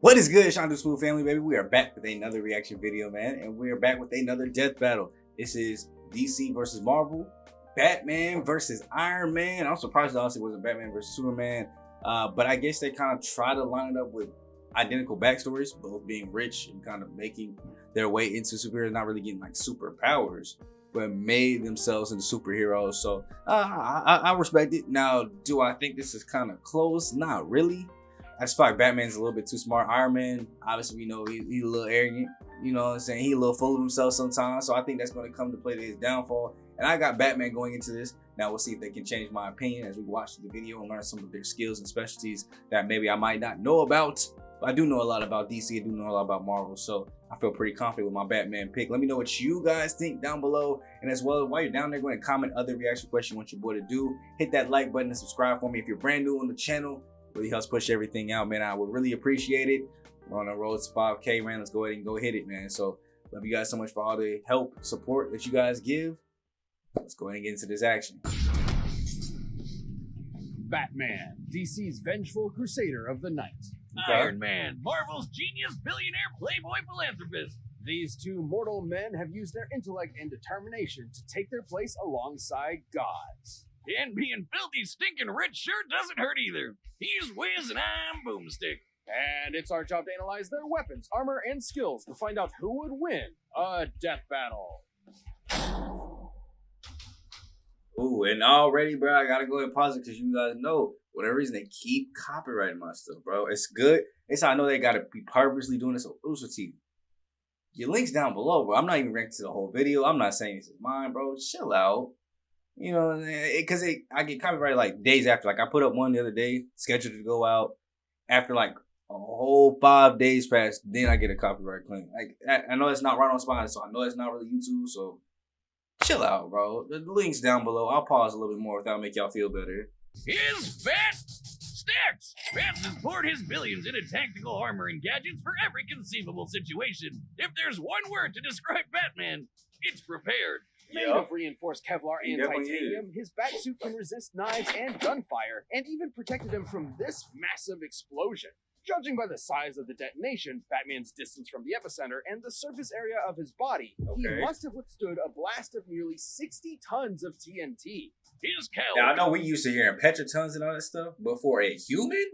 What is good, Sean Smooth family, baby? We are back with another reaction video, man, and we are back with another death battle. This is DC versus Marvel, Batman versus Iron Man. I'm surprised, honestly, it wasn't Batman versus Superman, but I guess they kind of try to line it up with identical backstories, both being rich and kind of making their way into superheroes, not really getting like superpowers, but made themselves into superheroes. So I respect it. Now, do I think this is kind of close? Not really. I just feel like Batman's a little bit too smart. Iron Man, obviously, we know he's a little arrogant. You know what I'm saying? He's a little full of himself sometimes. So I think that's going to come to play to his downfall. And I got Batman going into this. Now we'll see if they can change my opinion as we watch the video and learn some of their skills and specialties that maybe I might not know about. But I do know a lot about DC. I do know a lot about Marvel. So I feel pretty confident with my Batman pick. Let me know what you guys think down below. And as well, while you're down there, go ahead and comment other reaction questions you want your boy to do. Hit that like button and subscribe for me if you're brand new on the channel. Really helps push everything out, man. I would really appreciate it. We're on the road to 5K, man. Let's go ahead and go hit it, man. So love you guys so much for all the help, support that you guys give. Let's go ahead and get into this action. Batman, DC's vengeful crusader of the night. Okay. Iron Man, Marvel's genius billionaire playboy philanthropist. These two mortal men have used their intellect and determination to take their place alongside gods. And being filthy, stinking rich sure doesn't hurt either. He's Wiz and I'm Boomstick. And it's our job to analyze their weapons, armor, and skills to find out who would win a death battle. Ooh, and already, bro, I gotta go ahead and pause it because you guys know, for whatever reason, they keep copyrighting my stuff, bro. It's good. It's how I know they gotta be purposely doing this on Rooster TV. Your link's down below, bro. I'm not even ranked to the whole video. I'm not saying this is mine, bro. Chill out. You know, because I get copyrighted like days after. Like I put up one the other day, scheduled to go out. After like a whole 5 days passed, then I get a copyright claim. Like I know it's not right on Spotify, so I know it's not really YouTube. So chill out, bro. The link's down below. I'll pause a little bit more if that'll make y'all feel better. His Bat Stacks. Bats has poured his billions into tactical armor and gadgets for every conceivable situation. If there's one word to describe Batman, it's prepared. Made of reinforced Kevlar and Definitely titanium, his batsuit can resist knives and gunfire, and even protected him from this massive explosion. Judging by the size of the detonation, Batman's distance from the epicenter, and the surface area of his body, he must have withstood a blast of nearly 60 tons of TNT. His cowl. Now I know we used to hearing petratons and all that stuff, but for a human,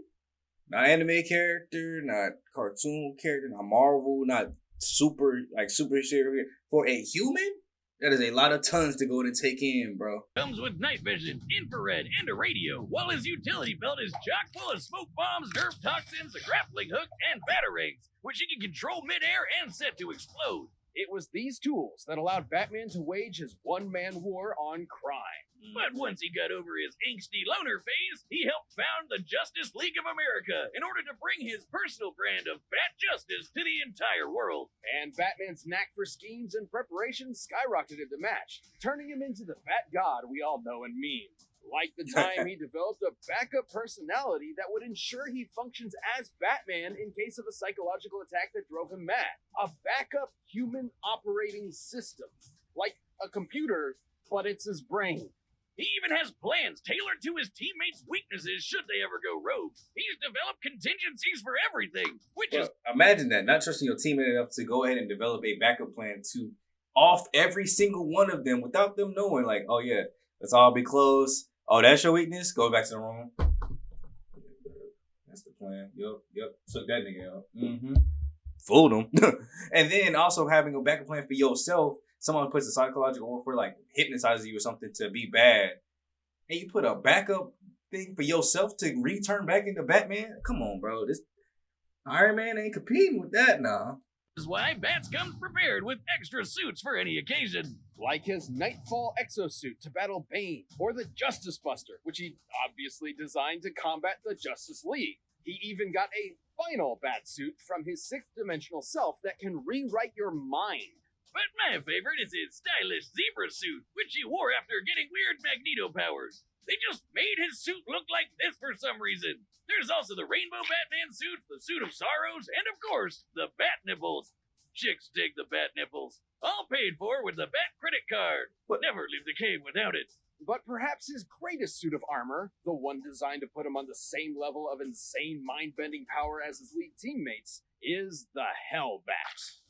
not anime character, not cartoon character, not Marvel, not super serious, for a human. That is a lot of tons to go and take in, bro. Comes with night vision, infrared, and a radio, while his utility belt is chock full of smoke bombs, nerve toxins, a grappling hook, and batarangs, which he can control midair and set to explode. It was these tools that allowed Batman to wage his one-man war on crime. But once he got over his angsty loner phase, he helped found the Justice League of America in order to bring his personal brand of Bat Justice to the entire world. And Batman's knack for schemes and preparation skyrocketed to match, turning him into the Bat God we all know and mean. Like the time he developed a backup personality that would ensure he functions as Batman in case of a psychological attack that drove him mad. A backup human operating system. Like a computer, but it's his brain. He even has plans tailored to his teammates' weaknesses should they ever go rogue. He's developed contingencies for everything, which is... Imagine that, not trusting your teammate enough to go ahead and develop a backup plan to off every single one of them without them knowing, like, oh yeah, let's all be close. Oh, that's your weakness? Go back to the room. That's the plan. Yep. Took that nigga out. Fooled him. And then also having a backup plan for yourself. Someone puts a psychological warfare, like hypnotizes you or something to be bad. And you put a backup thing for yourself to return back into Batman? Come on, bro. This Iron Man ain't competing with that now. This is why Bats comes prepared with extra suits for any occasion. Like his Nightfall exosuit to battle Bane, or the Justice Buster, which he obviously designed to combat the Justice League. He even got a final Batsuit from his sixth dimensional self that can rewrite your mind. But my favorite is his stylish zebra suit, which he wore after getting weird Magneto powers. They just made his suit look like this for some reason. There's also the Rainbow Batman suit, the Suit of Sorrows, and of course, the Bat Nipples. Chicks dig the Bat Nipples. All paid for with the Bat credit card. Never leave the cave without it. But perhaps his greatest suit of armor, the one designed to put him on the same level of insane mind-bending power as his league teammates, is the Hellbat.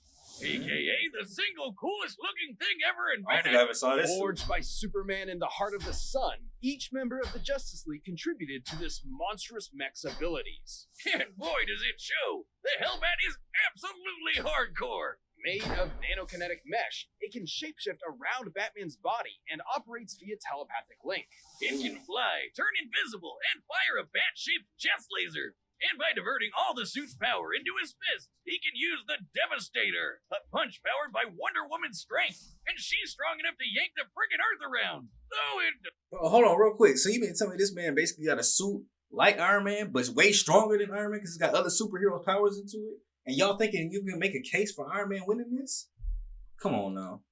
AKA the single coolest looking thing ever I invented. never saw this. Forged by Superman in the heart of the sun, each member of the Justice League contributed to this monstrous mech's abilities. And boy, does it show! The Hellbat is absolutely hardcore! Made of nanokinetic mesh, it can shapeshift around Batman's body and operates via telepathic link. It can fly, turn invisible, and fire a bat-shaped chest laser. And by diverting all the suit's power into his fist, he can use the Devastator, a punch powered by Wonder Woman's strength. And she's strong enough to yank the friggin' Earth around. Though it... Oh, hold on real quick. So you mean to tell me this man basically got a suit like Iron Man, but it's way stronger than Iron Man because it's got other superhero powers into it? And y'all thinking you can make a case for Iron Man winning this? Come on now.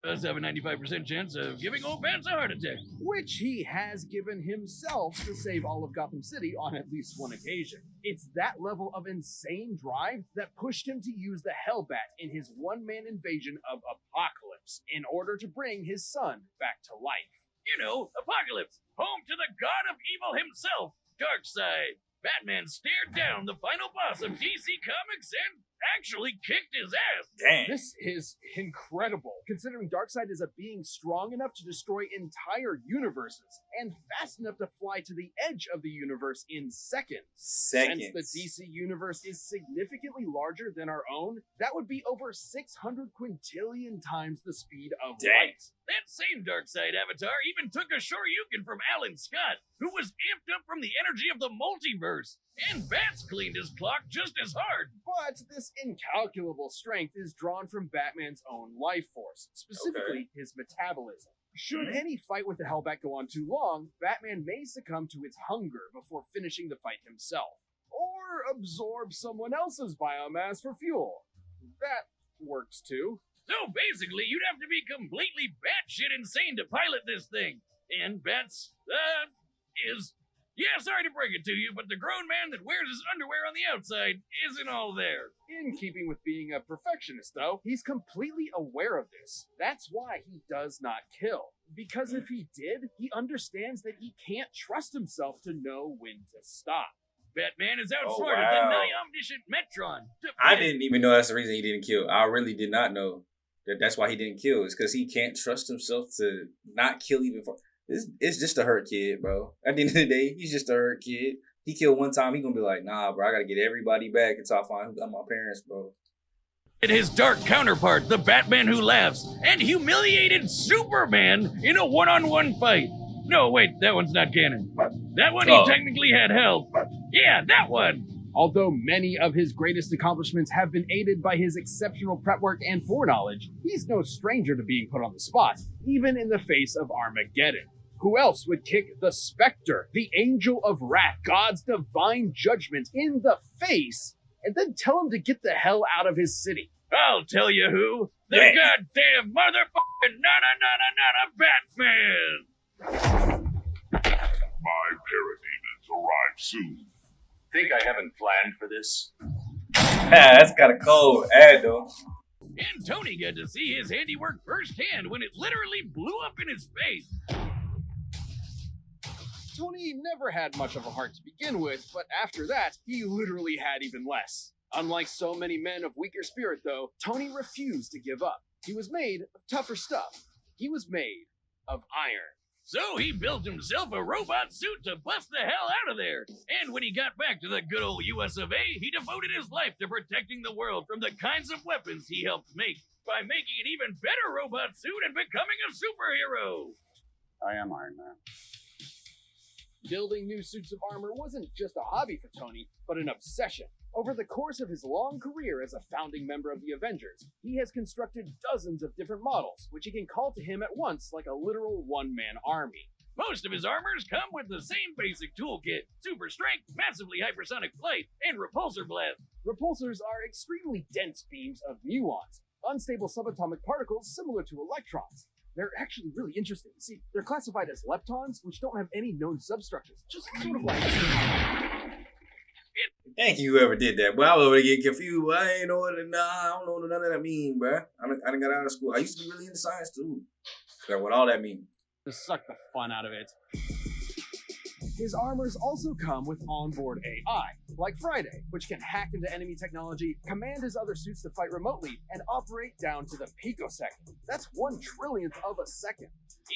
Us have a 95% chance of giving old Vance a heart attack. Which he has given himself to save all of Gotham City on at least one occasion. It's that level of insane drive that pushed him to use the Hellbat in his one-man invasion of Apocalypse in order to bring his son back to life. You know, Apocalypse, home to the god of evil himself, Darkseid. Batman stared down the final boss of DC Comics and actually kicked his ass. Damn. This is incredible, considering Darkseid is a being strong enough to destroy entire universes and fast enough to fly to the edge of the universe in seconds. Since the DC universe is significantly larger than our own, that would be over 600 quintillion times the speed of light. That same Darkseid avatar even took a Shoryuken from Alan Scott, who was amped up from the energy of the multiverse. And Bats cleaned his clock just as hard. But this incalculable strength is drawn from Batman's own life force, specifically his metabolism. Should any fight with the Hellbat go on too long, Batman may succumb to its hunger before finishing the fight himself. Or absorb someone else's biomass for fuel. That works too. So basically, you'd have to be completely batshit insane to pilot this thing. And Bats, yeah, sorry to break it to you, but the grown man that wears his underwear on the outside isn't all there. In keeping with being a perfectionist, though, he's completely aware of this. That's why he does not kill. Because if he did, he understands that he can't trust himself to know when to stop. Batman is outsmarted the nigh-omniscient Metron. I didn't even know that's the reason he didn't kill. I really did not know that's why he didn't kill. It's because he can't trust himself to not kill even for... It's just a hurt kid, bro. At the end of the day, he's just a hurt kid. He killed one time, he gonna be like, nah, bro, I gotta get everybody back until I find who got my parents, bro. And his dark counterpart, the Batman who laughs, and humiliated Superman in a one-on-one fight. No, wait, that one's not canon. That one he technically had help. Yeah, that one! Although many of his greatest accomplishments have been aided by his exceptional prep work and foreknowledge, he's no stranger to being put on the spot, even in the face of Armageddon. Who else would kick the Spectre, the Angel of Wrath, God's divine judgment, in the face, and then tell him to get the hell out of his city? I'll tell you who. The goddamn motherfucking Batman! My parademons arrive soon. Think I haven't planned for this? That's got a cold ad, though. And Tony got to see his handiwork firsthand when it literally blew up in his face. Tony never had much of a heart to begin with, but after that, he literally had even less. Unlike so many men of weaker spirit, though, Tony refused to give up. He was made of tougher stuff. He was made of iron. So he built himself a robot suit to bust the hell out of there. And when he got back to the good old US of A, he devoted his life to protecting the world from the kinds of weapons he helped make by making an even better robot suit and becoming a superhero. I am Iron Man. Building new suits of armor wasn't just a hobby for Tony, but an obsession. Over the course of his long career as a founding member of the Avengers, he has constructed dozens of different models, which he can call to him at once like a literal one-man army. Most of his armors come with the same basic toolkit: super strength, massively hypersonic flight, and repulsor blast. Repulsors are extremely dense beams of muons, unstable subatomic particles similar to electrons. They're actually really interesting. See, they're classified as leptons, which don't have any known substructures. Just sort of like... Thank you, whoever did that. But I was over there getting confused. Well, I ain't know what, I don't know what none of that mean, bruh. I done got out of school. I used to be really into science, too. Like, what all that mean? to suck the fun out of it. His armors also come with onboard AI, like Friday, which can hack into enemy technology, command his other suits to fight remotely, and operate down to the picosecond. That's 1/trillionth of a second.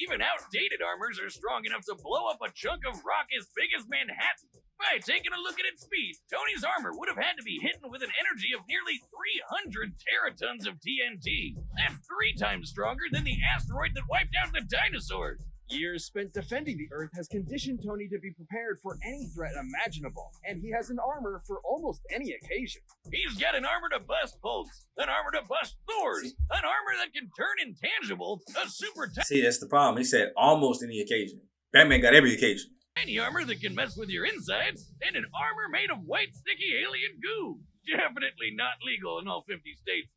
Even outdated armors are strong enough to blow up a chunk of rock as big as Manhattan. By taking a look at its speed, Tony's armor would have had to be hidden with an energy of nearly 300 teratons of TNT. That's 3 times stronger than the asteroid that wiped out the dinosaurs. Years spent defending the Earth has conditioned Tony to be prepared for any threat imaginable, and he has an armor for almost any occasion. He's got an armor to bust Hulks, an armor to bust Thors, an armor that can turn intangible, a super See, that's the problem. He said almost any occasion. Batman got every occasion. tiny armor that can mess with your insides, and an armor made of white sticky alien goo. Definitely not legal in all 50 states.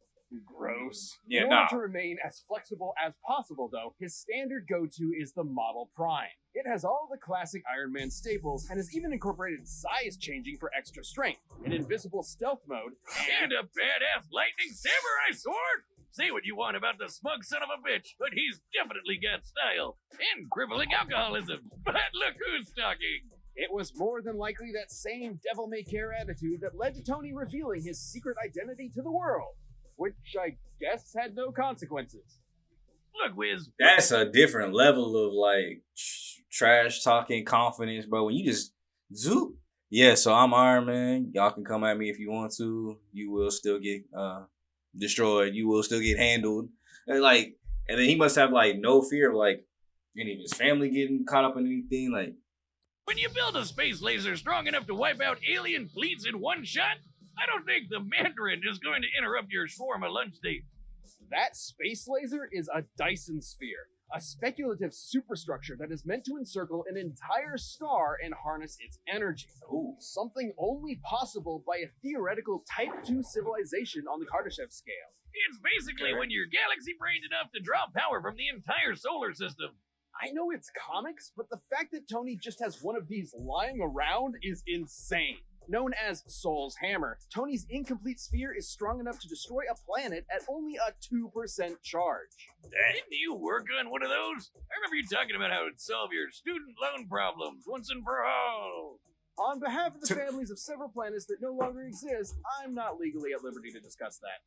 Gross. Yeah, In nah. order to remain as flexible as possible, though, his standard go-to is the Model Prime. It has all the classic Iron Man staples and has even incorporated size changing for extra strength, an invisible stealth mode, And a badass lightning samurai sword! Say what you want about the smug son of a bitch, but he's definitely got style. And crippling alcoholism. But look who's talking. It was more than likely that same devil-may-care attitude that led to Tony revealing his secret identity to the world, which I guess had no consequences. Look, Wiz, That's a different level of like trash talking confidence, bro. When you just zoop. Yeah, so I'm Iron Man. Y'all can come at me if you want to. You will still get destroyed. You will still get handled. And and then he must have like no fear of like any of his family getting caught up in anything. Like, when you build a space laser strong enough to wipe out alien fleets in one shot, I don't think the Mandarin is going to interrupt your shawarma lunch date. That space laser is a Dyson sphere, a speculative superstructure that is meant to encircle an entire star and harness its energy. ooh, Something only possible by a theoretical Type 2 civilization on the Kardashev scale. It's basically when you're galaxy-brained enough to draw power from the entire solar system. I know it's comics, but the fact that Tony just has one of these lying around is insane. Known as Soul's Hammer, Tony's incomplete sphere is strong enough to destroy a planet at only a 2% charge. Didn't you work on one of those? I remember you talking about how it'd solve your student loan problems once and for all. On behalf of the families of several planets that no longer exist, I'm not legally at liberty to discuss that.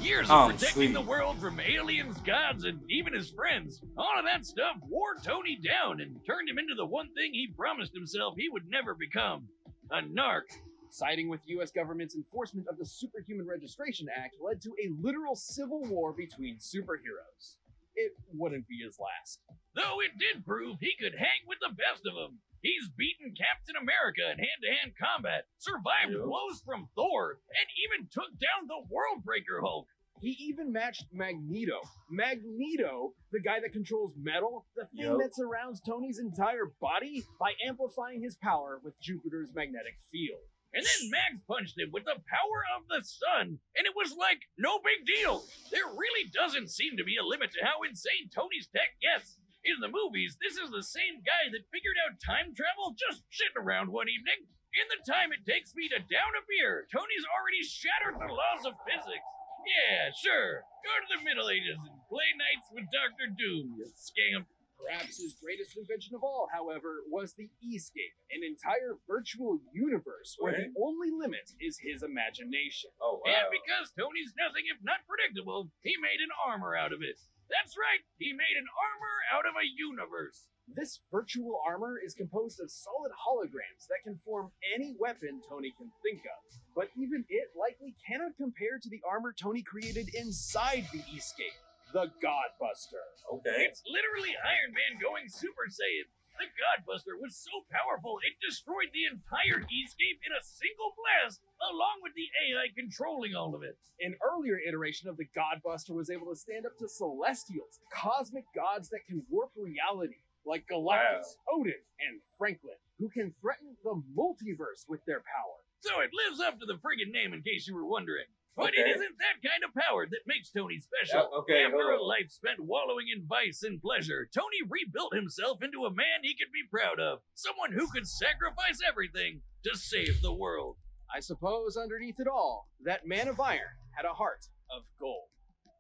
Years Oh, of protecting sweet. the world from aliens, gods, and even his friends. All of that stuff wore Tony down and turned him into the one thing he promised himself he would never become. A narc. Siding with U.S. government's enforcement of the Superhuman Registration Act led to a literal civil war between superheroes. It wouldn't be his last. Though it did prove he could hang with the best of them. He's beaten Captain America in hand-to-hand combat, survived blows from Thor, and even took down the Worldbreaker Hulk. He even matched Magneto. Magneto, the guy that controls metal, the thing Yup. that surrounds Tony's entire body, by amplifying his power with Jupiter's magnetic field. And then Max punched him with the power of the sun, and it was like, no big deal. There really doesn't seem to be a limit to how insane Tony's tech gets. In the movies, this is the same guy that figured out time travel just sitting around one evening. In the time it takes me to down a beer, Tony's already shattered the laws of physics. Yeah, sure. Go to the Middle Ages and play nights with Dr. Doom, you scamp. Perhaps his greatest invention of all, however, was the E-scape, an entire virtual universe where the only limit is his imagination. oh wow. And because Tony's nothing if not predictable, he made an armor out of it. That's right, he made an armor out of a universe. This virtual armor is composed of solid holograms that can form any weapon Tony can think of. But even it likely cannot compare to the armor Tony created inside the E-scape, the Godbuster. Okay. It's literally Iron Man going Super Saiyan. The Godbuster was so powerful it destroyed the entire E-scape in a single blast, along with the AI controlling all of it. An earlier iteration of the Godbuster was able to stand up to Celestials, cosmic gods that can warp reality, like Galactus, Odin, and Franklin, who can threaten the multiverse with their power. So it lives up to the friggin' name in case you were wondering. But it Okay. isn't that kind of power that makes Tony special. Okay, After a hold on. life spent wallowing in vice and pleasure, Tony rebuilt himself into a man he could be proud of. Someone who could sacrifice everything to save the world. I suppose underneath it all, that man of iron had a heart of gold.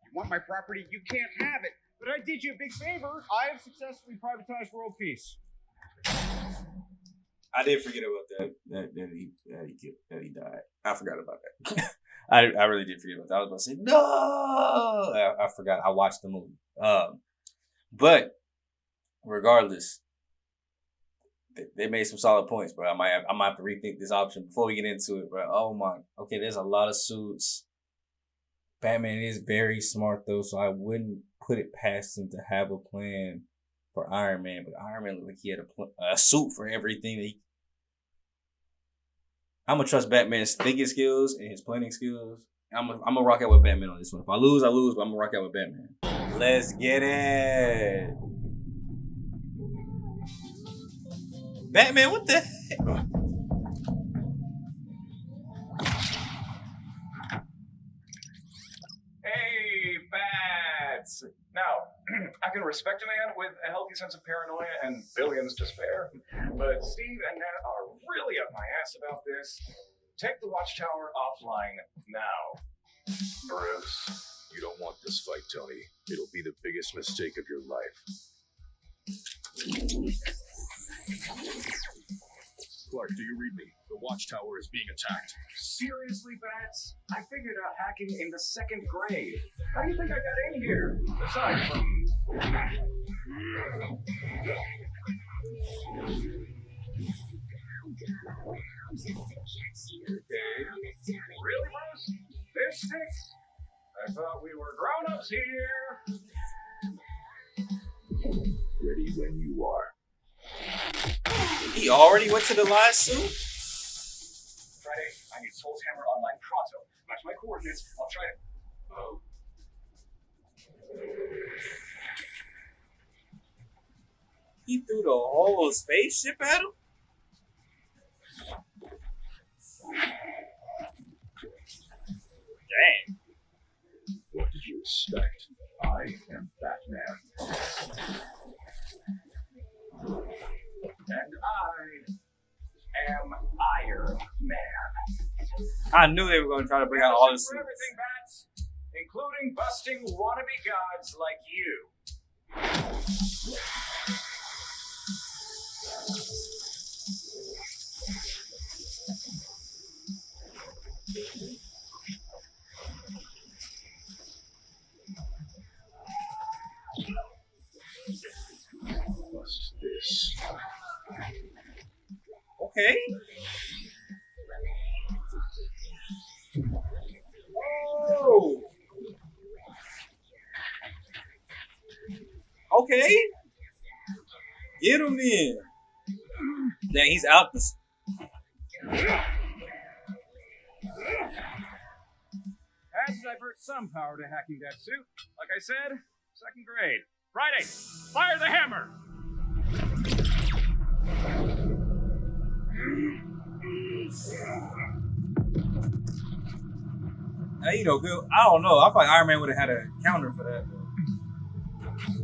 You want my property? You can't have it. But I did you a big favor. I have successfully privatized world peace. I did forget about that he died. I forgot about that. I really did forget about that. I was about to say no. I forgot. I watched the movie. But regardless, they made some solid points, bro. I might have to rethink this option before we get into it, bro. Oh my. Okay, there's a lot of suits. Batman is very smart though, so I wouldn't put it past him to have a plan for Iron Man. But Iron Man looked like he had a suit for everything. I'm gonna trust Batman's thinking skills and his planning skills. I'm gonna rock out with Batman on this one. If I lose, I lose, but I'm gonna rock out with Batman. Let's get it. Batman, what the heck? Hey, Bats! Now, I can respect a man with a healthy sense of paranoia and billions to spare, but Steve and Nat are really up my ass about this. Take the Watchtower offline now. Bruce, you don't want this fight, Tony. It'll be the biggest mistake of your life. Clark, do you read me? The Watchtower is being attacked. Seriously, Bats? I figured out hacking in the 2nd grade. How do you think I got in here? Aside from... Really, Bruce? This sticks? I thought we were grown-ups here. Ready when you are. He already went to the last suit? Friday, I need Soul's Hammer online pronto. Match my coordinates. I'll try to... Oh. He threw the whole spaceship at him? Dang. What did you expect? I am Batman. And I am Iron Man. I knew they were going to try to bring out all this. For everything, Bats, including busting wannabe gods like you. Bust this. Okay. Oh. Okay. Get him in. Dang, he's out the. Had to divert some power to hacking that suit. Like I said, 2nd grade. Friday, fire the hammer! Now, you know, good. I don't know. I thought Iron Man would have had a counter for that.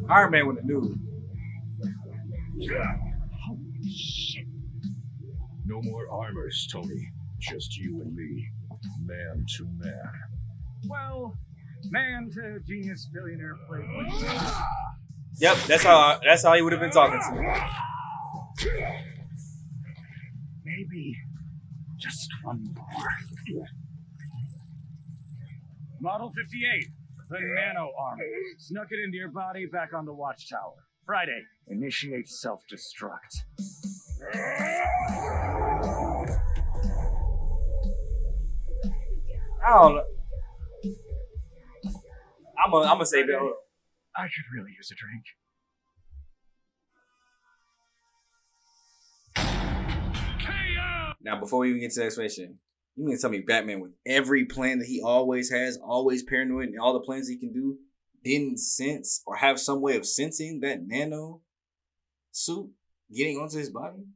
Iron Man would have knew. Holy shit. No more armors, Tony. Just you and me. Man to man. Well, man to genius billionaire playboy. Yep, that's how he would have been talking to me. Maybe just one more. Model 58, the nano armor. Snuck it into your body, back on the Watchtower. Friday, initiate self-destruct. I don't know. I'm gonna say that. I could really use a drink. Now, before we even get to the explanation, you mean to tell me Batman, with every plan that he always has, always paranoid, and all the plans he can do, didn't sense or have some way of sensing that nano suit getting onto his body?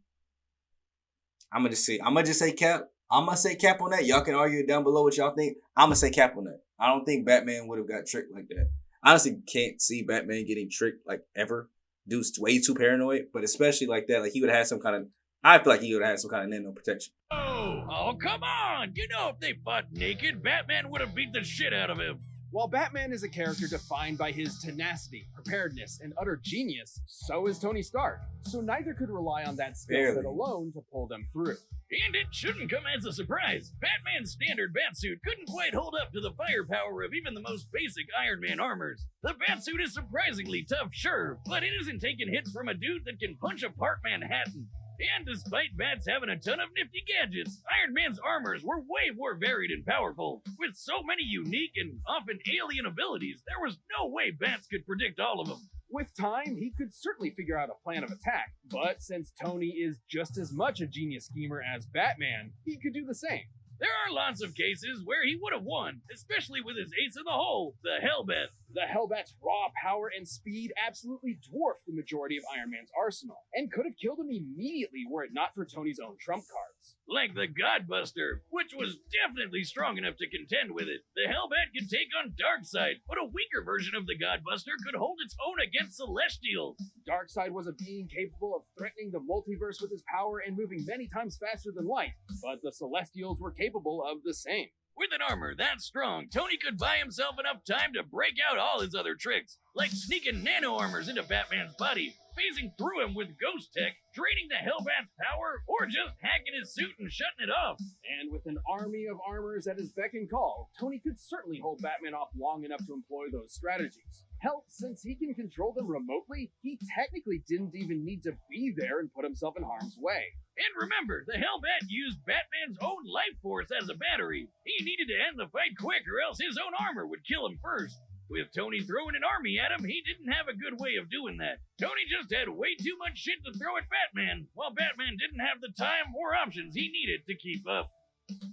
I'm gonna just say cap. I'm gonna say cap on that. Y'all can argue it down below what y'all think. I'm gonna say cap on that. I don't think Batman would have got tricked like that. Honestly, can't see Batman getting tricked like ever. Dude's way too paranoid, but especially like that, like he would have had some kind of. I feel like he would have had some kind of nano protection. Oh, come on! You know if they fought naked, Batman would have beat the shit out of him. While Batman is a character defined by his tenacity, preparedness, and utter genius, so is Tony Stark. So neither could rely on that skill set alone to pull them through. And it shouldn't come as a surprise. Batman's standard batsuit couldn't quite hold up to the firepower of even the most basic Iron Man armors. The batsuit is surprisingly tough, sure, but it isn't taking hits from a dude that can punch apart Manhattan. And despite Bats having a ton of nifty gadgets, Iron Man's armors were way more varied and powerful. With so many unique and often alien abilities, there was no way Bats could predict all of them. With time, he could certainly figure out a plan of attack, but since Tony is just as much a genius schemer as Batman, he could do the same. There are lots of cases where he would have won, especially with his ace in the hole, the Hellbat. The Hellbat's raw power and speed absolutely dwarfed the majority of Iron Man's arsenal, and could have killed him immediately were it not for Tony's own trump cards. Like the Godbuster, which was definitely strong enough to contend with it. The Hellbat could take on Darkseid, but a weaker version of the Godbuster could hold its own against Celestials. Darkseid was a being capable of threatening the multiverse with his power and moving many times faster than light, but the Celestials were capable of the same. With an armor that strong, Tony could buy himself enough time to break out all his other tricks, like sneaking nano armors into Batman's body, phasing through him with ghost tech, draining the Hellbat's power, or just hacking his suit and shutting it off. And with an army of armors at his beck and call, Tony could certainly hold Batman off long enough to employ those strategies. Hell, since he can control them remotely, he technically didn't even need to be there and put himself in harm's way. And remember, the Hellbat used Batman's own life force as a battery. He needed to end the fight quick or else his own armor would kill him first. With Tony throwing an army at him, he didn't have a good way of doing that. Tony just had way too much shit to throw at Batman, while Batman didn't have the time or options he needed to keep up.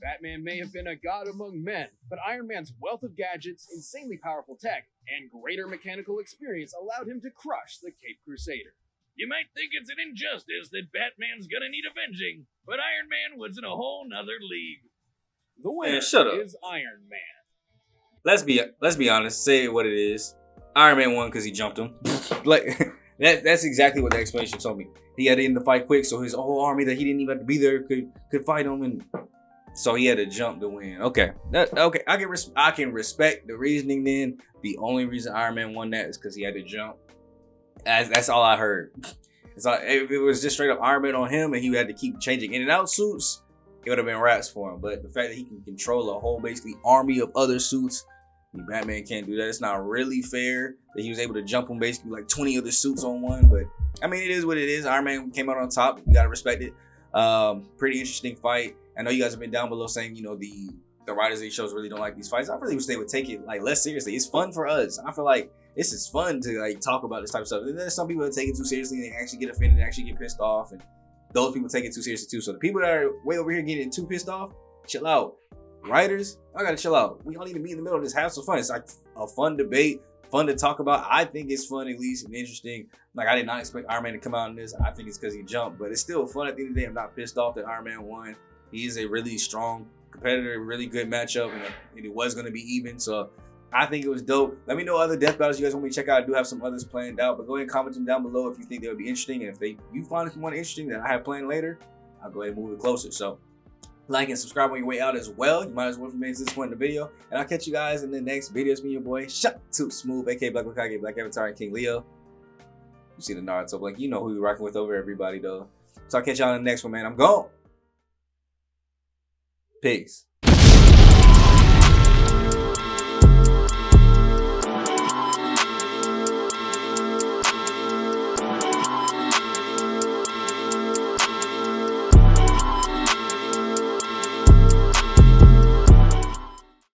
Batman may have been a god among men, but Iron Man's wealth of gadgets, insanely powerful tech, and greater mechanical experience allowed him to crush the Caped Crusader. You might think it's an injustice that Batman's gonna need avenging, but Iron Man was in a whole nother league. The winner is Iron Man. Let's be honest. Say what it is. Iron Man won because he jumped him. Like that's exactly what the explanation told me. He had to end the fight quick, so his whole army that he didn't even have to be there could fight him, and so he had to jump to win. Okay, okay. I can respect the reasoning. Then the only reason Iron Man won that is because he had to jump. That's all I heard. It's like, if it was just straight up Iron Man on him and he had to keep changing in and out suits, it would have been raps for him. But the fact that he can control a whole basically army of other suits, Batman can't do that. It's not really fair that he was able to jump on basically like 20 other suits on one. But I mean, it is what it is. Iron Man came out on top. You gotta respect it. Pretty interesting fight. I know you guys have been down below saying, you know, the writers of these shows really don't like these fights. I really wish they would take it like less seriously. It's fun for us. I feel like this is fun to like talk about this type of stuff. And there's some people that take it too seriously and they actually get offended and actually get pissed off. And those people take it too seriously too. So the people that are way over here getting too pissed off, chill out. Writers, I gotta chill out. We all need to be in the middle of this, have some fun. It's like a fun debate, fun to talk about. I think it's fun at least and interesting. Like I did not expect Iron Man to come out in this. I think it's because he jumped, but it's still fun at the end of the day. I'm not pissed off that Iron Man won. He is a really strong competitor, really good matchup, and it was gonna be even. So I think it was dope. Let me know other death battles you guys want me to check out. I do have some others planned out, but go ahead and comment them down below if you think they would be interesting. And if you find one interesting that I have planned later, I'll go ahead and move it closer. So like and subscribe on your way out as well. You might as well if you made it to this point in the video. And I'll catch you guys in the next video. It's me, your boy, Shot Too Smooth, aka Black Hokage, Black Avatar, and King Leo. You see the Naruto, like you know who you're rocking with over everybody though. So I'll catch y'all in the next one, man. I'm gone. Peace.